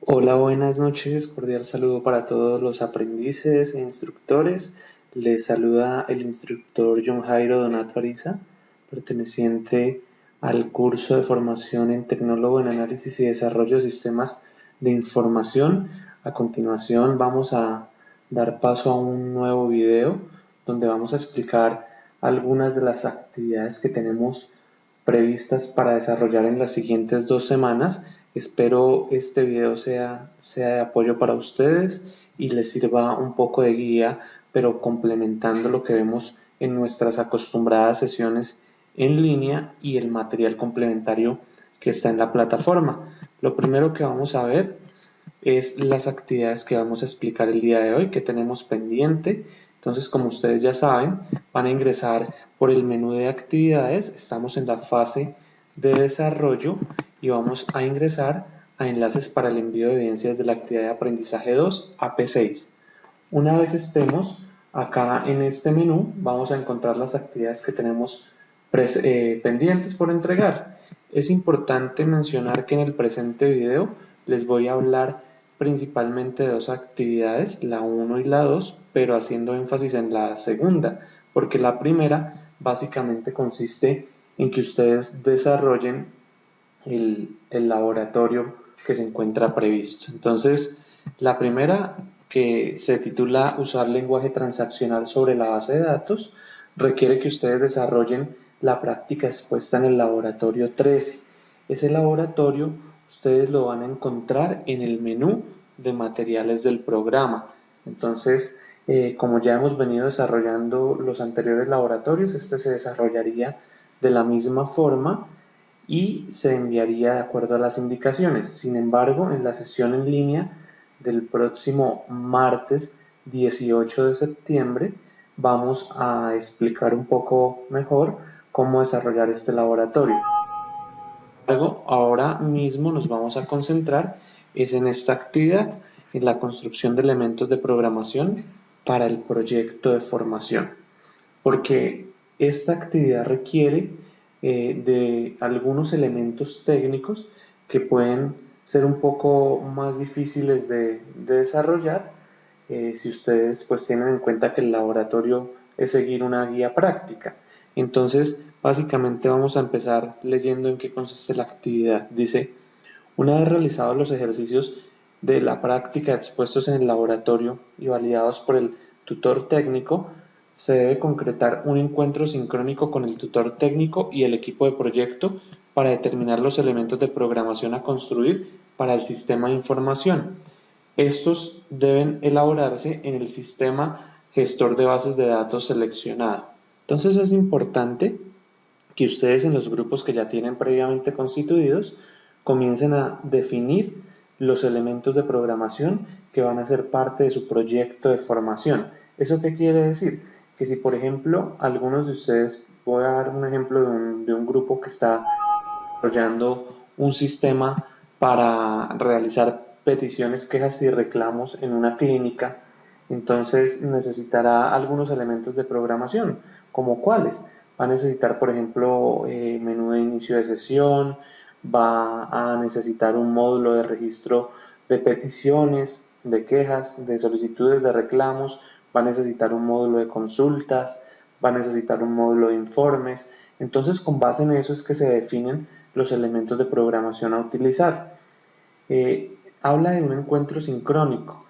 Hola, buenas noches, cordial saludo para todos los aprendices e instructores. Les saluda el instructor John Jairo Donato Ariza, perteneciente al curso de formación en tecnólogo en análisis y desarrollo de sistemas de información. A continuación vamos a dar paso a un nuevo video donde vamos a explicar algunas de las actividades que tenemos previstas para desarrollar en las siguientes 2 semanas. Espero este video sea de apoyo para ustedes y les sirva un poco de guía, pero complementando lo que vemos en nuestras acostumbradas sesiones en línea y el material complementario que está en la plataforma. Lo primero que vamos a ver es las actividades que vamos a explicar el día de hoy, que tenemos pendiente. Entonces, como ustedes ya saben, van a ingresar por el menú de actividades. Estamos en la fase de desarrollo y vamos a ingresar a enlaces para el envío de evidencias de la actividad de aprendizaje 2 AP6. Una vez estemos acá en este menú, vamos a encontrar las actividades que tenemos pendientes por entregar. Es importante mencionar que en el presente video les voy a hablar principalmente de dos actividades, la 1 y la 2, pero haciendo énfasis en la segunda, porque la primera básicamente consiste en que ustedes desarrollen el laboratorio que se encuentra previsto. Entonces, la primera, que se titula Usar lenguaje transaccional sobre la base de datos, requiere que ustedes desarrollen la práctica expuesta en el laboratorio 13. Ese laboratorio ustedes lo van a encontrar en el menú de materiales del programa. Entonces, como ya hemos venido desarrollando los anteriores laboratorios, este se desarrollaría de la misma forma y se enviaría de acuerdo a las indicaciones. Sin embargo, en la sesión en línea del próximo martes 18 de septiembre vamos a explicar un poco mejor cómo desarrollar este laboratorio. Luego, ahora mismo nos vamos a concentrar es en esta actividad, en la construcción de elementos de programación para el proyecto de formación, porque esta actividad requiere de algunos elementos técnicos que pueden ser un poco más difíciles de desarrollar si ustedes pues tienen en cuenta que el laboratorio es seguir una guía práctica. Entonces, básicamente vamos a empezar leyendo en qué consiste la actividad. Dice, una vez realizados los ejercicios de la práctica expuestos en el laboratorio y validados por el tutor técnico, se debe concretar un encuentro sincrónico con el tutor técnico y el equipo de proyecto para determinar los elementos de programación a construir para el sistema de información. Estos deben elaborarse en el sistema gestor de bases de datos seleccionado. Entonces es importante que ustedes en los grupos que ya tienen previamente constituidos comiencen a definir los elementos de programación que van a ser parte de su proyecto de formación. ¿Eso qué quiere decir? Que si por ejemplo algunos de ustedes, voy a dar un ejemplo de un grupo que está desarrollando un sistema para realizar peticiones, quejas y reclamos en una clínica, entonces necesitará algunos elementos de programación, como cuáles. Va a necesitar, por ejemplo, menú de inicio de sesión, va a necesitar un módulo de registro de peticiones, de quejas, de solicitudes, de reclamos, va a necesitar un módulo de consultas, va a necesitar un módulo de informes. Entonces, con base en eso es que se definen los elementos de programación a utilizar. Eh, Habla de un encuentro sincrónico.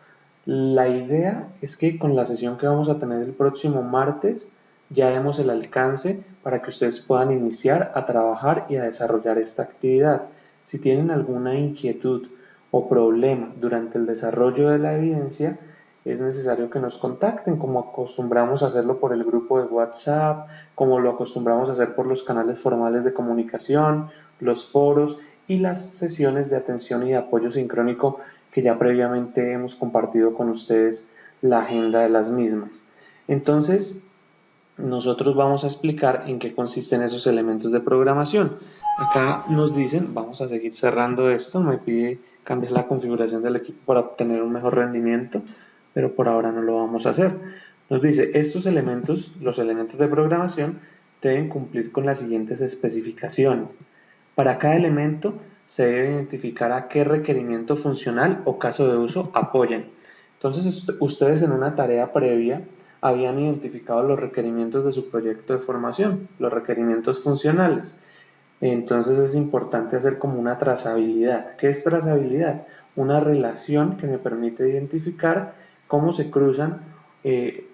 La idea es que con la sesión que vamos a tener el próximo martes ya demos el alcance para que ustedes puedan iniciar a trabajar y a desarrollar esta actividad. Si tienen alguna inquietud o problema durante el desarrollo de la evidencia, es necesario que nos contacten, como acostumbramos a hacerlo por el grupo de WhatsApp, como lo acostumbramos a hacer por los canales formales de comunicación, los foros y las sesiones de atención y de apoyo sincrónico que ya previamente hemos compartido con ustedes la agenda de las mismas. Entonces, nosotros vamos a explicar en qué consisten esos elementos de programación. Acá nos dicen, vamos a seguir cerrando esto, me pide cambiar la configuración del equipo para obtener un mejor rendimiento, pero por ahora no lo vamos a hacer. Nos dice, estos elementos, los elementos de programación, deben cumplir con las siguientes especificaciones. Para cada elemento se debe identificar a qué requerimiento funcional o caso de uso apoyan. Entonces, ustedes en una tarea previa habían identificado los requerimientos de su proyecto de formación, los requerimientos funcionales. Entonces es importante hacer como una trazabilidad. ¿Qué es trazabilidad? Una relación que me permite identificar cómo se cruzan,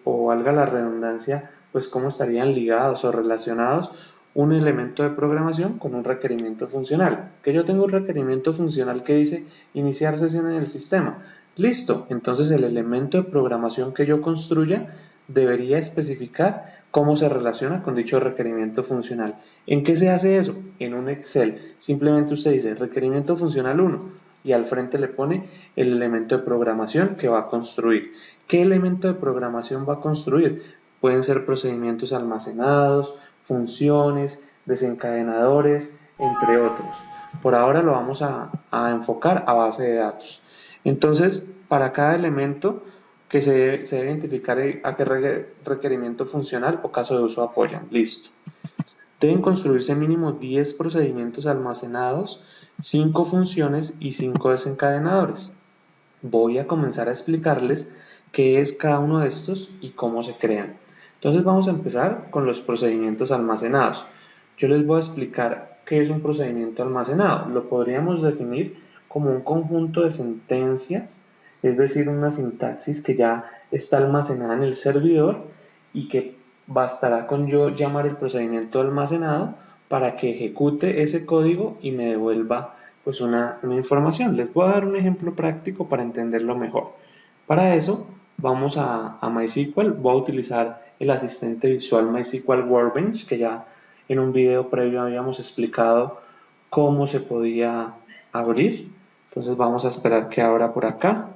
o valga la redundancia, pues cómo estarían ligados o relacionados un elemento de programación con un requerimiento funcional. Que yo tengo un requerimiento funcional que dice iniciar sesión en el sistema. Listo, entonces el elemento de programación que yo construya debería especificar cómo se relaciona con dicho requerimiento funcional. ¿En qué se hace eso? En un Excel. Simplemente usted dice requerimiento funcional 1 y al frente le pone el elemento de programación que va a construir. ¿Qué elemento de programación va a construir? Pueden ser procedimientos almacenados, funciones, desencadenadores, entre otros. Por ahora lo vamos a enfocar a base de datos. Entonces, para cada elemento que se debe identificar a qué requerimiento funcional o caso de uso apoyan. Listo. Deben construirse mínimo 10 procedimientos almacenados, 5 funciones y 5 desencadenadores. Voy a comenzar a explicarles qué es cada uno de estos y cómo se crean. Entonces vamos a empezar con los procedimientos almacenados. Yo les voy a explicar qué es un procedimiento almacenado. Lo podríamos definir como un conjunto de sentencias, es decir, una sintaxis que ya está almacenada en el servidor y que bastará con yo llamar el procedimiento almacenado para que ejecute ese código y me devuelva pues una información. Les voy a dar un ejemplo práctico para entenderlo mejor. Para eso vamos a MySQL. Voy a utilizar el asistente visual MySQL Workbench, que ya en un video previo habíamos explicado cómo se podía abrir. Entonces vamos a esperar que abra por acá.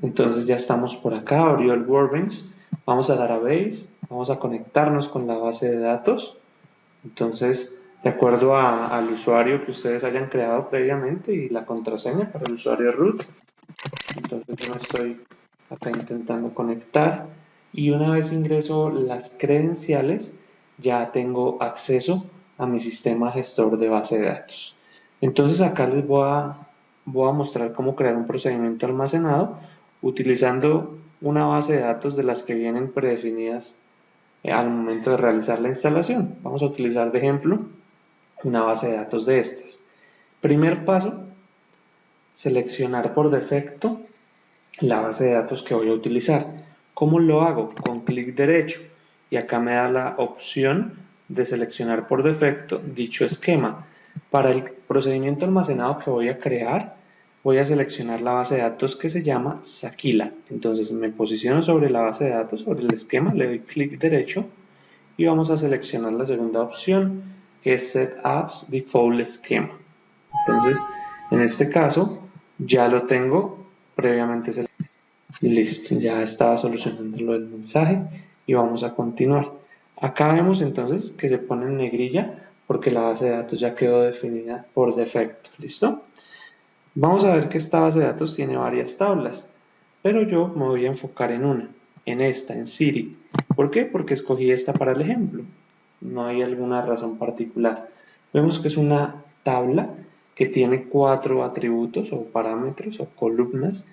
Entonces ya estamos por acá, abrió el Workbench. Vamos a Database, vamos a conectarnos con la base de datos. Entonces, de acuerdo al usuario que ustedes hayan creado previamente y la contraseña para el usuario root. Entonces yo me estoy acá intentando conectar y una vez ingreso las credenciales ya tengo acceso a mi sistema gestor de base de datos. Entonces acá les voy a mostrar cómo crear un procedimiento almacenado utilizando una base de datos de las que vienen predefinidas al momento de realizar la instalación. Vamos a utilizar de ejemplo una base de datos de estas. Primer paso, seleccionar por defecto la base de datos que voy a utilizar. ¿Cómo lo hago? Con clic derecho y acá me da la opción de seleccionar por defecto dicho esquema. Para el procedimiento almacenado que voy a crear, voy a seleccionar la base de datos que se llama Sakila. Entonces me posiciono sobre la base de datos, sobre el esquema, le doy clic derecho y vamos a seleccionar la segunda opción que es Set Apps Default Schema. Entonces, en este caso, ya lo tengo previamente seleccionado. Listo, ya estaba solucionando lo del mensaje y vamos a continuar. Acá vemos entonces que se pone en negrilla porque la base de datos ya quedó definida por defecto. ¿Listo? Vamos a ver que esta base de datos tiene varias tablas, pero yo me voy a enfocar en una, en esta, en City. ¿Por qué? Porque escogí esta para el ejemplo. No hay alguna razón particular. Vemos que es una tabla que tiene 4 atributos o parámetros o columnas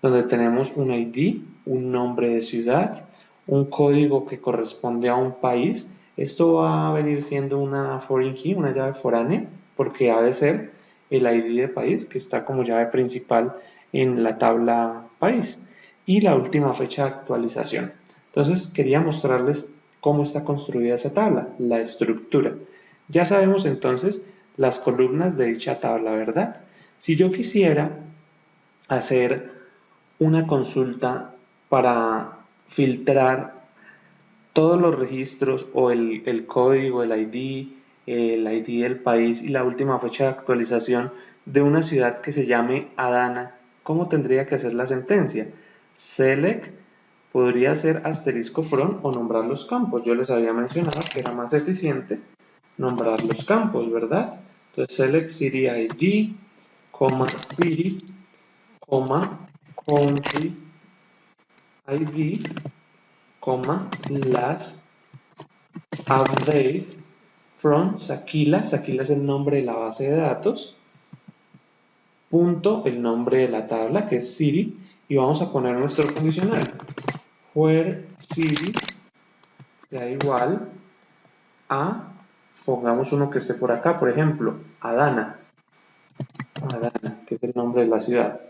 donde tenemos un ID, un nombre de ciudad, un código que corresponde a un país. Esto va a venir siendo una foreign key, una llave foránea, porque ha de ser el ID de país, que está como llave principal en la tabla país. Y la última fecha de actualización. Entonces quería mostrarles cómo está construida esa tabla, la estructura. Ya sabemos entonces las columnas de dicha tabla, ¿verdad? Si yo quisiera hacer una consulta para filtrar todos los registros o el código, el ID del país y la última fecha de actualización de una ciudad que se llame Adana, ¿cómo tendría que hacer la sentencia? Select podría ser asterisco from o nombrar los campos. Yo les había mencionado que era más eficiente nombrar los campos, ¿verdad? Entonces select city ID, city, country ID, last update from Sakila, Sakila es el nombre de la base de datos, punto, el nombre de la tabla, que es city, y vamos a poner nuestro condicional, where city sea igual a, pongamos uno que esté por acá, por ejemplo, Adana, Adana, que es el nombre de la ciudad.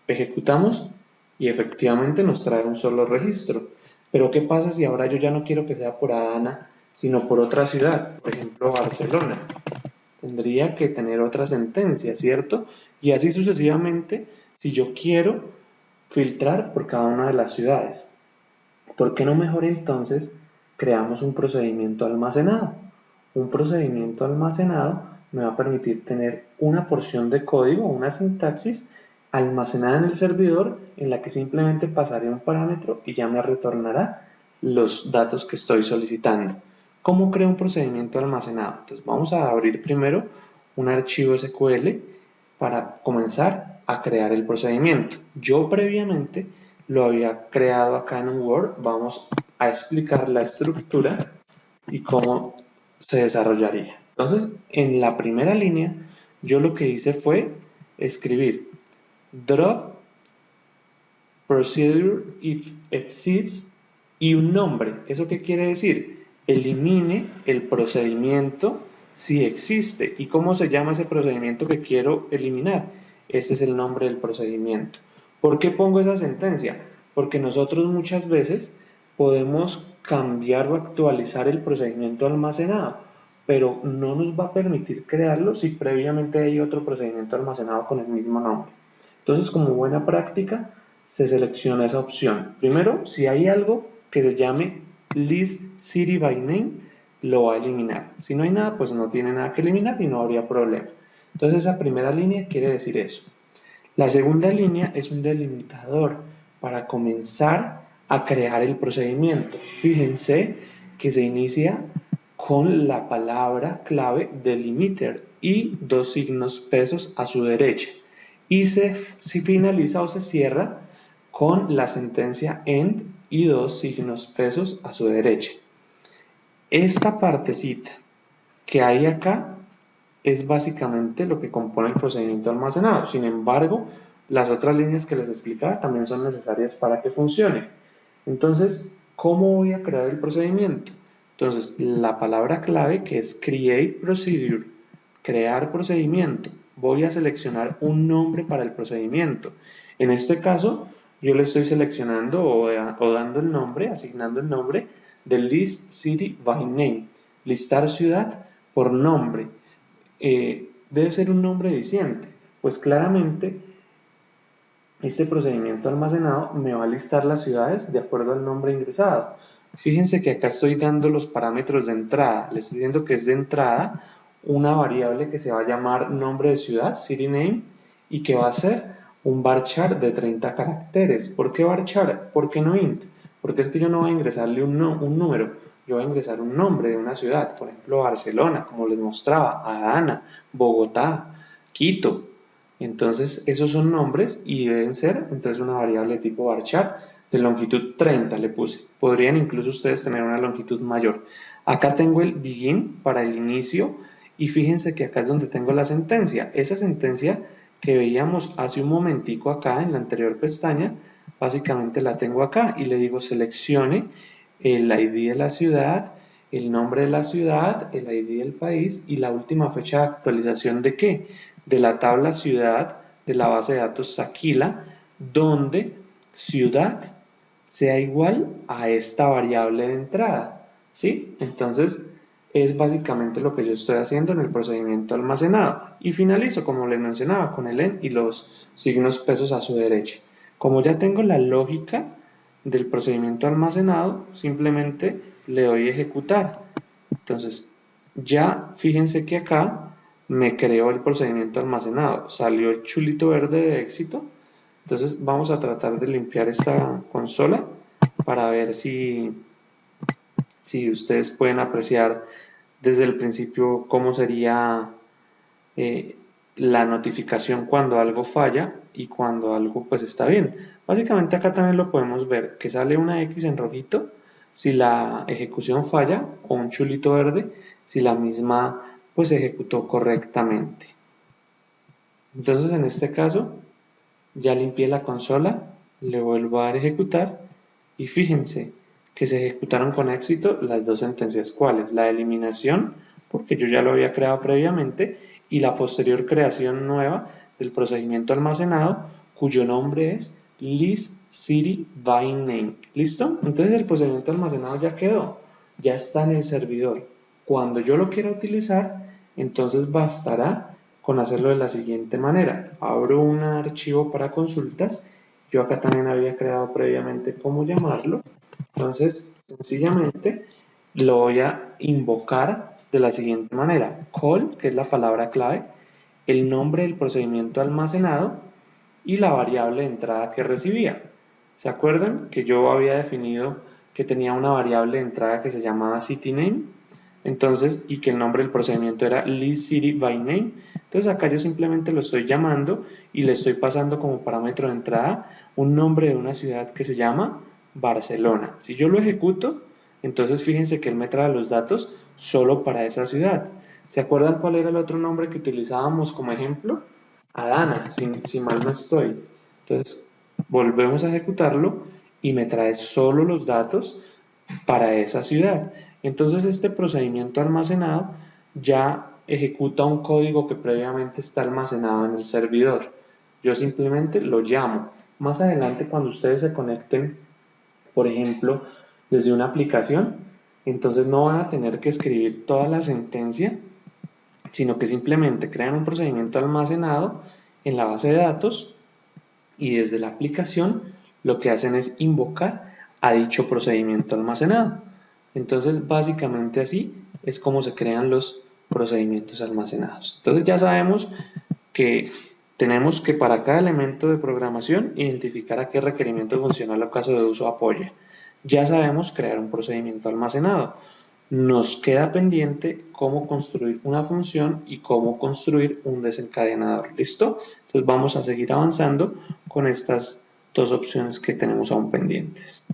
Ejecutamos y efectivamente nos trae un solo registro. Pero ¿qué pasa si ahora yo ya no quiero que sea por Adana, sino por otra ciudad? Por ejemplo, Barcelona. Tendría que tener otra sentencia, ¿cierto? Y así sucesivamente, si yo quiero filtrar por cada una de las ciudades. ¿Por qué no mejor entonces creamos un procedimiento almacenado? Un procedimiento almacenado me va a permitir tener una porción de código, una sintaxis almacenada en el servidor en la que simplemente pasaré un parámetro y ya me retornará los datos que estoy solicitando. ¿Cómo creo un procedimiento almacenado? Entonces vamos a abrir primero un archivo SQL para comenzar a crear el procedimiento. Yo previamente lo había creado acá en un Word. Vamos a explicar la estructura y cómo se desarrollaría. Entonces, en la primera línea, yo lo que hice fue escribir drop procedure if exists y un nombre. ¿Eso qué quiere decir? Elimine el procedimiento si existe. ¿Y cómo se llama ese procedimiento que quiero eliminar? Ese es el nombre del procedimiento. ¿Por qué pongo esa sentencia? Porque nosotros muchas veces podemos cambiar o actualizar el procedimiento almacenado, pero no nos va a permitir crearlo si previamente hay otro procedimiento almacenado con el mismo nombre. Entonces, como buena práctica, se selecciona esa opción. Primero, si hay algo que se llame list city by name, lo va a eliminar. Si no hay nada, pues no tiene nada que eliminar y no habría problema. Entonces, esa primera línea quiere decir eso. La segunda línea es un delimitador para comenzar a crear el procedimiento. Fíjense que se inicia con la palabra clave delimiter y dos signos pesos a su derecha. Y se finaliza o se cierra con la sentencia end y dos signos pesos a su derecha. Esta partecita que hay acá es básicamente lo que compone el procedimiento almacenado. Sin embargo, las otras líneas que les explicaba también son necesarias para que funcione. Entonces, ¿cómo voy a crear el procedimiento? Entonces, la palabra clave que es create procedure, crear procedimiento, voy a seleccionar un nombre para el procedimiento. En este caso, yo le estoy seleccionando o dando el nombre, asignando el nombre de list city by name, listar ciudad por nombre. Debe ser un nombre diciente, pues claramente este procedimiento almacenado me va a listar las ciudades de acuerdo al nombre ingresado. Fíjense que acá estoy dando los parámetros de entrada. Le estoy diciendo que es de entrada una variable que se va a llamar nombre de ciudad, city name, y que va a ser un varchar de 30 caracteres. ¿Por qué varchar? ¿Por qué no int? Porque es que yo no voy a ingresarle un número, yo voy a ingresar un nombre de una ciudad, por ejemplo Barcelona, como les mostraba, Adana, Bogotá, Quito. Entonces, esos son nombres y deben ser, entonces, una variable de tipo varchar de longitud 30 le puse. Podrían incluso ustedes tener una longitud mayor. Acá tengo el begin para el inicio y fíjense que acá es donde tengo la sentencia. Esa sentencia que veíamos hace un momentico acá en la anterior pestaña, básicamente la tengo acá y le digo seleccione el ID de la ciudad, el nombre de la ciudad, el ID del país y la última fecha de actualización de ¿qué? De la tabla ciudad de la base de datos Sakila, donde ciudad sea igual a esta variable de entrada, ¿sí? Entonces, es básicamente lo que yo estoy haciendo en el procedimiento almacenado. Y finalizo, como les mencionaba, con el end y los signos pesos a su derecha. Como ya tengo la lógica del procedimiento almacenado, simplemente le doy ejecutar. Entonces, ya fíjense que acá me creó el procedimiento almacenado, salió el chulito verde de éxito. Entonces vamos a tratar de limpiar esta consola para ver si ustedes pueden apreciar desde el principio cómo sería eh, la notificación cuando algo falla y cuando algo pues está bien. Básicamente acá también lo podemos ver, que sale una X en rojito si la ejecución falla o un chulito verde si la misma pues se ejecutó correctamente. Entonces en este caso ya limpié la consola, le vuelvo a dar ejecutar y fíjense que se ejecutaron con éxito las dos sentencias. ¿Cuáles? La eliminación, porque yo ya lo había creado previamente, y la posterior creación nueva del procedimiento almacenado, cuyo nombre es list city by name. ¿Listo? Entonces el procedimiento almacenado ya quedó, ya está en el servidor. Cuando yo lo quiera utilizar, entonces bastará con hacerlo de la siguiente manera. Abro un archivo para consultas. Yo acá también había creado previamente cómo llamarlo. Entonces, sencillamente lo voy a invocar de la siguiente manera. Call, que es la palabra clave, el nombre del procedimiento almacenado y la variable de entrada que recibía. ¿Se acuerdan que yo había definido que tenía una variable de entrada que se llamaba CityName? Entonces, y que el nombre del procedimiento era listCityByName. Entonces acá yo simplemente lo estoy llamando y le estoy pasando como parámetro de entrada un nombre de una ciudad que se llama Barcelona. Si yo lo ejecuto, entonces fíjense que él me trae los datos solo para esa ciudad. ¿Se acuerdan cuál era el otro nombre que utilizábamos como ejemplo? Adana, si mal no estoy. Entonces, volvemos a ejecutarlo y me trae solo los datos para esa ciudad. Entonces, este procedimiento almacenado ya ejecuta un código que previamente está almacenado en el servidor. Yo simplemente lo llamo. Más adelante, cuando ustedes se conecten, por ejemplo, desde una aplicación, entonces no van a tener que escribir toda la sentencia, sino que simplemente crean un procedimiento almacenado en la base de datos y desde la aplicación lo que hacen es invocar a dicho procedimiento almacenado. Entonces, básicamente así es como se crean los procedimientos almacenados. Entonces ya sabemos que tenemos que para cada elemento de programación identificar a qué requerimiento funcional o caso de uso apoya. Ya sabemos crear un procedimiento almacenado. Nos queda pendiente cómo construir una función y cómo construir un desencadenador. ¿Listo? Entonces vamos a seguir avanzando con estas dos opciones que tenemos aún pendientes.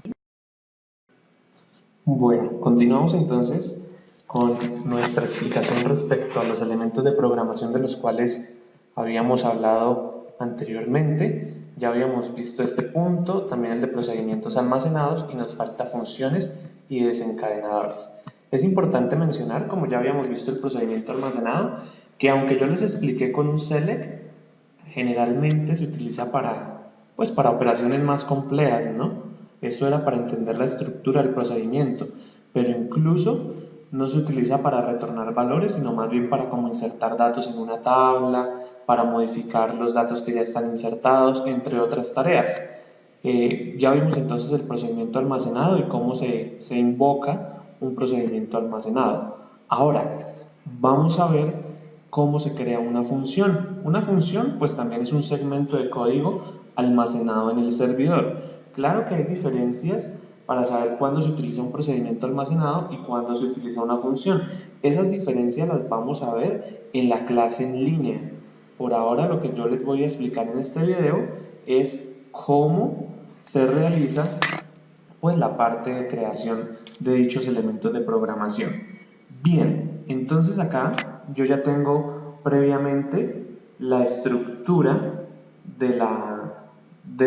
Bueno, continuamos entonces con nuestra explicación respecto a los elementos de programación de los cuales habíamos hablado anteriormente. Ya habíamos visto este punto, también el de procedimientos almacenados y nos falta funciones y desencadenadores. Es importante mencionar, como ya habíamos visto el procedimiento almacenado, que aunque yo les expliqué con un select, generalmente se utiliza para operaciones más complejas, ¿no? Eso era para entender la estructura del procedimiento, pero incluso no se utiliza para retornar valores, sino más bien para como insertar datos en una tabla, para modificar los datos que ya están insertados, entre otras tareas. Ya vimos entonces el procedimiento almacenado y cómo se invoca un procedimiento almacenado. Ahora, vamos a ver cómo se crea una función. Una función pues también es un segmento de código almacenado en el servidor. Claro que hay diferencias para saber cuándo se utiliza un procedimiento almacenado y cuándo se utiliza una función. Esas diferencias las vamos a ver en la clase en línea. Por ahora lo que yo les voy a explicar en este video es cómo se realiza pues la parte de creación de dichos elementos de programación. Bien, entonces acá yo ya tengo previamente la estructura de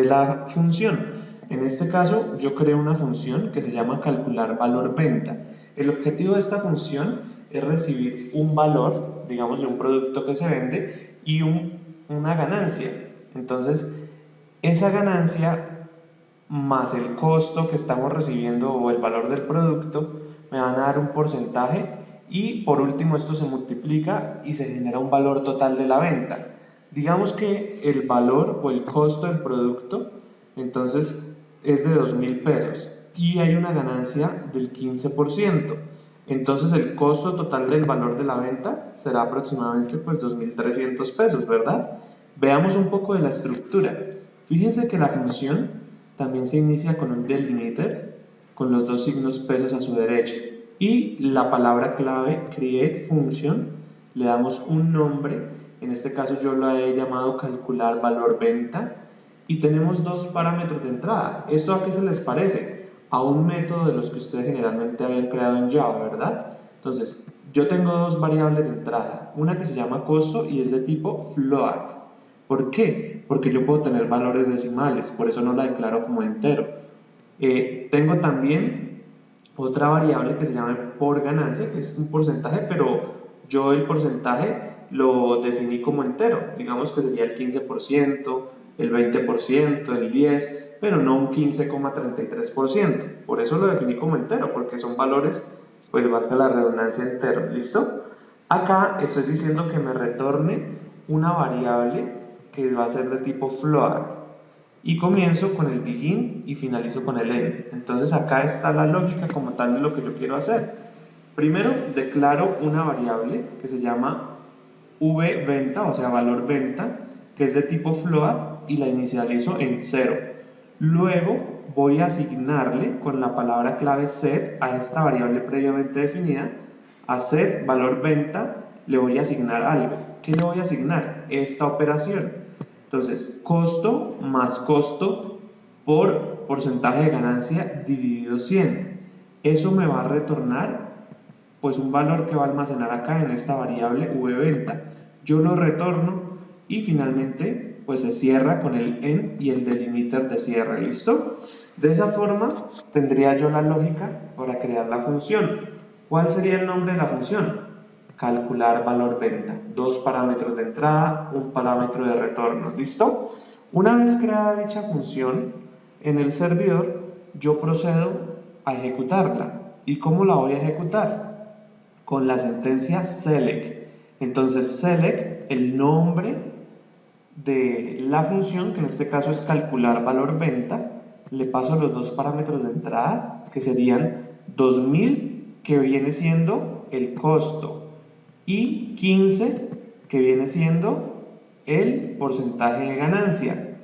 la función. En este caso yo creo una función que se llama calcular valor venta. El objetivo de esta función es recibir un valor, digamos, de un producto que se vende y una ganancia. Entonces, esa ganancia más el costo que estamos recibiendo o el valor del producto me van a dar un porcentaje y por último esto se multiplica y se genera un valor total de la venta. Digamos que el valor o el costo del producto entonces es de 2.000 pesos y hay una ganancia del 15%. Entonces el costo total del valor de la venta será aproximadamente pues 2.300 pesos, ¿verdad? Veamos un poco de la estructura. Fíjense que la función también se inicia con un delimiter con los dos signos pesos a su derecha y la palabra clave create function le damos un nombre, en este caso yo la he llamado calcular valor venta y tenemos dos parámetros de entrada. ¿Esto a qué se les parece? A un método de los que ustedes generalmente habían creado en Java, ¿verdad? Entonces, yo tengo dos variables de entrada, una que se llama costo y es de tipo float. ¿Por qué? Porque yo puedo tener valores decimales, por eso no la declaro como entero. Tengo también otra variable que se llama por ganancia, que es un porcentaje, pero yo el porcentaje lo definí como entero, digamos que sería el 15%, el 20%, el 10%, pero no un 15,33%. Por eso lo definí como entero, porque son valores, pues valga la redundancia, entero. ¿Listo? Acá estoy diciendo que me retorne una variable que va a ser de tipo float y comienzo con el begin y finalizo con el end. Entonces acá está la lógica como tal de lo que yo quiero hacer. Primero declaro una variable que se llama venta, o sea valor venta, que es de tipo float y la inicializo en 0. Luego voy a asignarle con la palabra clave set a esta variable previamente definida. A set valor venta le voy a asignar algo. ¿Qué le voy a asignar? Esta operación. Entonces, costo más costo por porcentaje de ganancia dividido 100. Eso me va a retornar pues un valor que va a almacenar acá en esta variable vventa. Yo lo retorno y finalmente pues se cierra con el end y el delimiter de cierre. ¿Listo? De esa forma tendría yo la lógica para crear la función. ¿Cuál sería el nombre de la función? Calcular valor venta. Dos parámetros de entrada, un parámetro de retorno. ¿Listo? Una vez creada dicha función, en el servidor yo procedo a ejecutarla. ¿Y cómo la voy a ejecutar? Con la sentencia select. Entonces select el nombre de la función, que en este caso es calcular valor venta, le paso los dos parámetros de entrada, que serían 2000, que viene siendo el costo, y 15, que viene siendo el porcentaje de ganancia.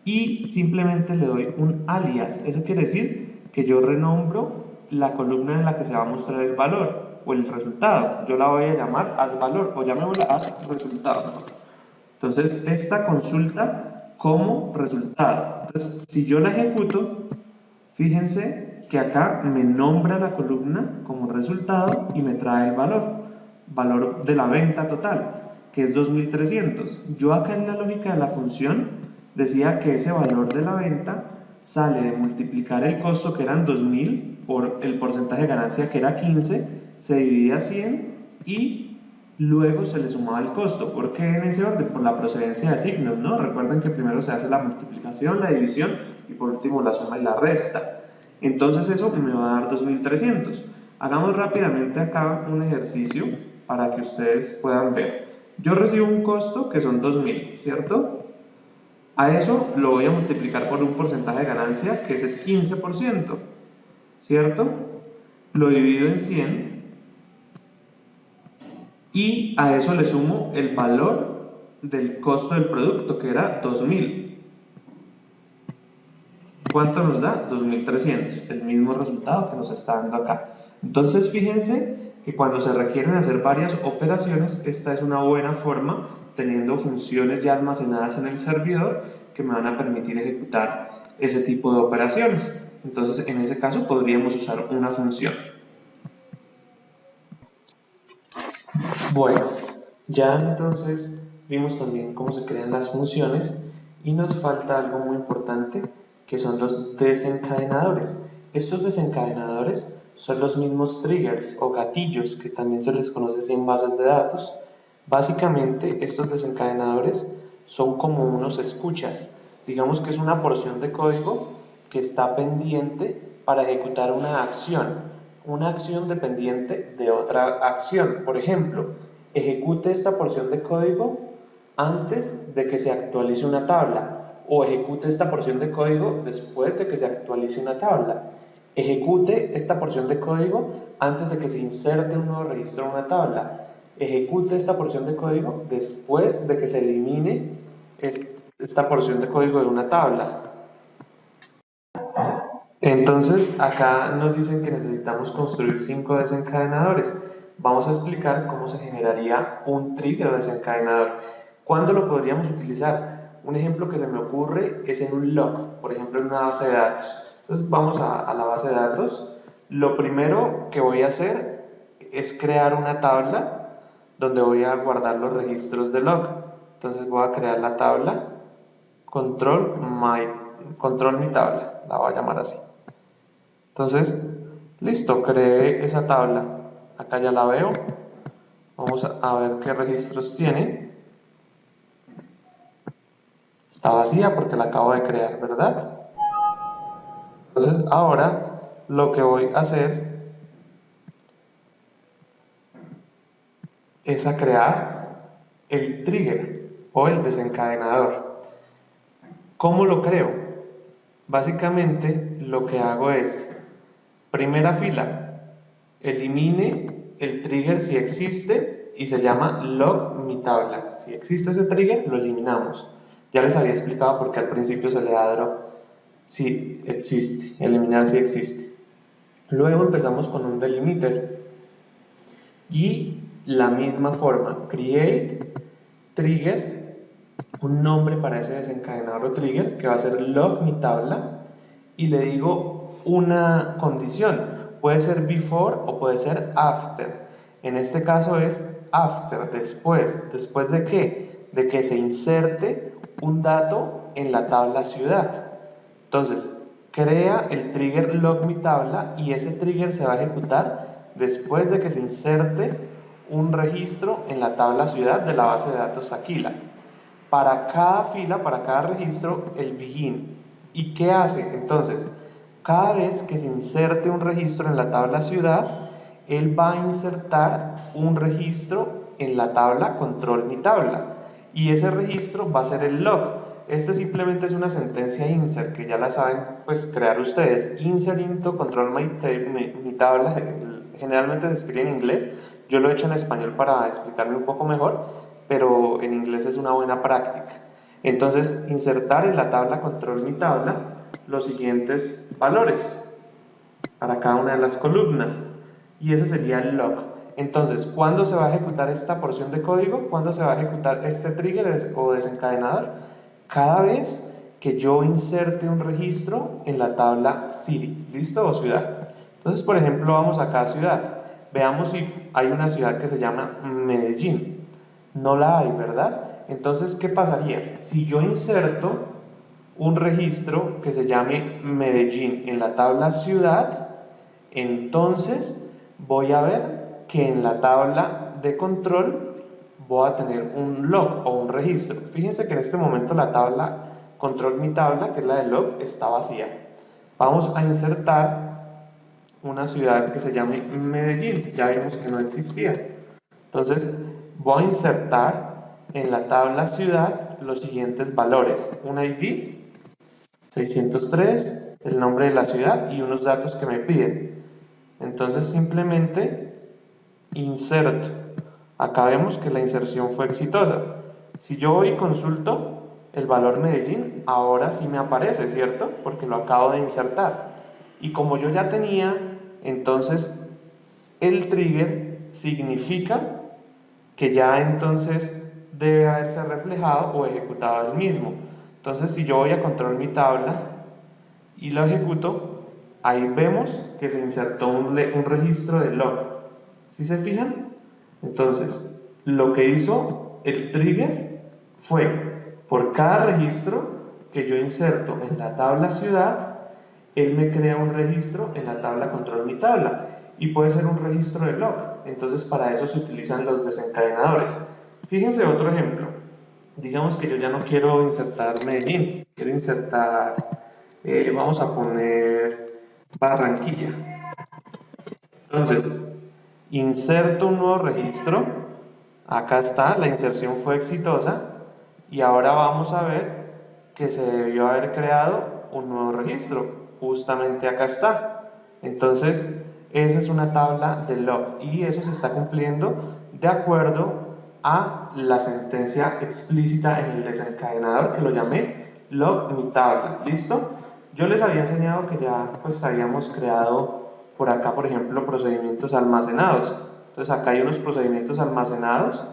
Y simplemente le doy un alias. Eso quiere decir que yo renombro la columna en la que se va a mostrar el valor o el resultado. Yo la voy a llamar asValor o llamémosla asResultado. Entonces, esta consulta como resultado. Entonces, si yo la ejecuto, fíjense que acá me nombra la columna como resultado y me trae el valor de la venta total, que es 2300. Yo acá en la lógica de la función decía que ese valor de la venta sale de multiplicar el costo, que eran 2000, por el porcentaje de ganancia, que era 15, se dividía 100 y luego se le sumaba el costo. ¿Por qué en ese orden? Por la procedencia de signos, ¿no? Recuerden que primero se hace la multiplicación, la división y por último la suma y la resta. Entonces eso me va a dar 2300. Hagamos rápidamente acá un ejercicio para que ustedes puedan ver. Yo recibo un costo que son 2000, ¿cierto? A eso lo voy a multiplicar por un porcentaje de ganancia que es el 15%, ¿cierto? Lo divido en 100 y a eso le sumo el valor del costo del producto, que era 2000. ¿Cuánto nos da? 2300, el mismo resultado que nos está dando acá. Entonces fíjense que cuando se requieren hacer varias operaciones, esta es una buena forma, teniendo funciones ya almacenadas en el servidor que me van a permitir ejecutar ese tipo de operaciones. Entonces en ese caso podríamos usar una función. Bueno, ya entonces vimos también cómo se crean las funciones y nos falta algo muy importante, que son los desencadenadores. Estos desencadenadores son los mismos triggers o gatillos que también se les conoce así en bases de datos. Básicamente estos desencadenadores son como unos escuchas. Digamos que es una porción de código que está pendiente para ejecutar una acción dependiente de otra acción. Por ejemplo, ejecute esta porción de código antes de que se actualice una tabla, o ejecute esta porción de código después de que se actualice una tabla. Ejecute esta porción de código antes de que se inserte un nuevo registro en una tabla. Ejecute esta porción de código después de que se elimine esta porción de código de una tabla. Entonces, acá nos dicen que necesitamos construir 5 desencadenadores. Vamos a explicar cómo se generaría un trigger o desencadenador. ¿Cuándo lo podríamos utilizar? Un ejemplo que se me ocurre es en un log, por ejemplo en una base de datos. Entonces vamos a la base de datos. Lo primero que voy a hacer es crear una tabla donde voy a guardar los registros de log. Entonces voy a crear la tabla control mi tabla, la voy a llamar así. Entonces, listo, creé esa tabla. Acá ya la veo. Vamos a ver qué registros tiene. Está vacía porque la acabo de crear, ¿verdad? Entonces, ahora lo que voy a hacer es a crear el trigger o el desencadenador. ¿Cómo lo creo? Básicamente lo que hago es, primera fila, elimine el trigger si existe y se llama log mi tabla. Si existe ese trigger, lo eliminamos. Ya les había explicado porque al principio se le da drop si existe, eliminar si existe. Luego empezamos con un delimiter y la misma forma, create trigger, un nombre para ese desencadenador o trigger que va a ser log mi tabla, y le digo una condición, puede ser before o puede ser after. En este caso es after, ¿después de qué? De que se inserte un dato en la tabla ciudad. Entonces, crea el trigger log mi tabla y ese trigger se va a ejecutar después de que se inserte un registro en la tabla ciudad de la base de datos Aquila. Para cada fila, para cada registro, el begin. ¿Y qué hace? Entonces, cada vez que se inserte un registro en la tabla ciudad, él va a insertar un registro en la tabla control mi tabla. Y ese registro va a ser el log. Este simplemente es una sentencia insert, que ya la saben pues crear ustedes. Insert into control mi tabla, generalmente se escribe en inglés. Yo lo he hecho en español para explicarme un poco mejor, pero en inglés es una buena práctica. Entonces, insertar en la tabla control mi tabla los siguientes valores para cada una de las columnas, y ese sería el log. Entonces, ¿cuándo se va a ejecutar esta porción de código? ¿Cuándo se va a ejecutar este trigger o desencadenador? Cada vez que yo inserte un registro en la tabla city, ¿listo? O ciudad. Entonces, por ejemplo, vamos acá a ciudad. Veamos si hay una ciudad que se llama Medellín. No la hay, ¿verdad? Entonces, ¿qué pasaría? Si yo inserto un registro que se llame Medellín en la tabla ciudad, entonces voy a ver que en la tabla de control voy a tener un log o un registro. Fíjense que en este momento la tabla control mi tabla, que es la de log, está vacía. Vamos a insertar una ciudad que se llame Medellín. Ya vimos que no existía. Entonces voy a insertar en la tabla ciudad los siguientes valores: un ID 603, el nombre de la ciudad y unos datos que me piden. Entonces simplemente inserto. Acá vemos que la inserción fue exitosa. Si yo voy y consulto el valor Medellín, ahora sí me aparece, ¿cierto? Porque lo acabo de insertar. Y como yo ya tenía, entonces el trigger significa que ya entonces debe haberse reflejado o ejecutado el mismo. Entonces, si yo voy a control mi tabla y lo ejecuto, ahí vemos que se insertó un registro de log. ¿Sí se fijan? Entonces, lo que hizo el trigger fue, por cada registro que yo inserto en la tabla ciudad, él me crea un registro en la tabla control mi tabla, y puede ser un registro de log. Entonces, para eso se utilizan los desencadenadores. Fíjense otro ejemplo. Digamos que yo ya no quiero insertar Medellín, quiero insertar, vamos a poner Barranquilla. Entonces, inserto un nuevo registro, acá está, la inserción fue exitosa, y ahora vamos a ver que se debió haber creado un nuevo registro, justamente acá está. Entonces, esa es una tabla de log, y eso se está cumpliendo de acuerdo a la sentencia explícita en el desencadenador, que lo llamé log mi tabla. ¿Listo? Yo les había enseñado que ya pues habíamos creado por acá, por ejemplo, procedimientos almacenados. Entonces acá hay unos procedimientos almacenados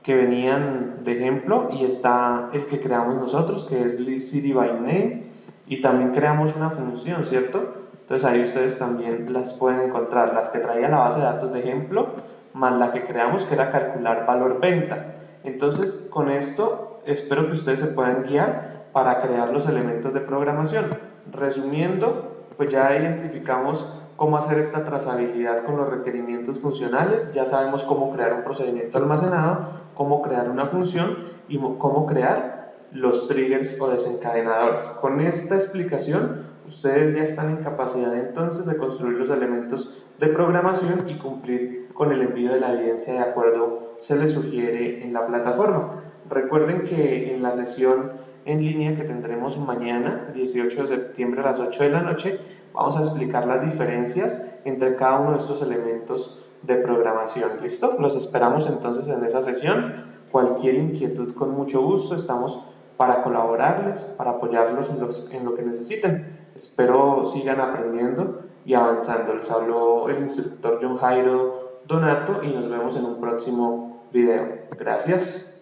que venían de ejemplo, y está el que creamos nosotros, que es listCityByName, y también creamos una función, ¿cierto? Entonces ahí ustedes también las pueden encontrar, las que traía la base de datos de ejemplo, más la que creamos que era calcular valor venta. Entonces con esto espero que ustedes se puedan guiar para crear los elementos de programación. Resumiendo, pues ya identificamos cómo hacer esta trazabilidad con los requerimientos funcionales, ya sabemos cómo crear un procedimiento almacenado, cómo crear una función y cómo crear los triggers o desencadenadores. Con esta explicación, ustedes ya están en capacidad entonces de construir los elementos de programación y cumplir con el envío de la evidencia de acuerdo se les sugiere en la plataforma. Recuerden que en la sesión en línea que tendremos mañana, 18 de septiembre a las 8 de la noche, vamos a explicar las diferencias entre cada uno de estos elementos de programación. ¿Listo? Los esperamos entonces en esa sesión. Cualquier inquietud, con mucho gusto, estamos para colaborarles, para apoyarlos en lo que necesiten. Espero sigan aprendiendo y avanzando. Les habló el instructor John Jairo Donato y nos vemos en un próximo video. Gracias.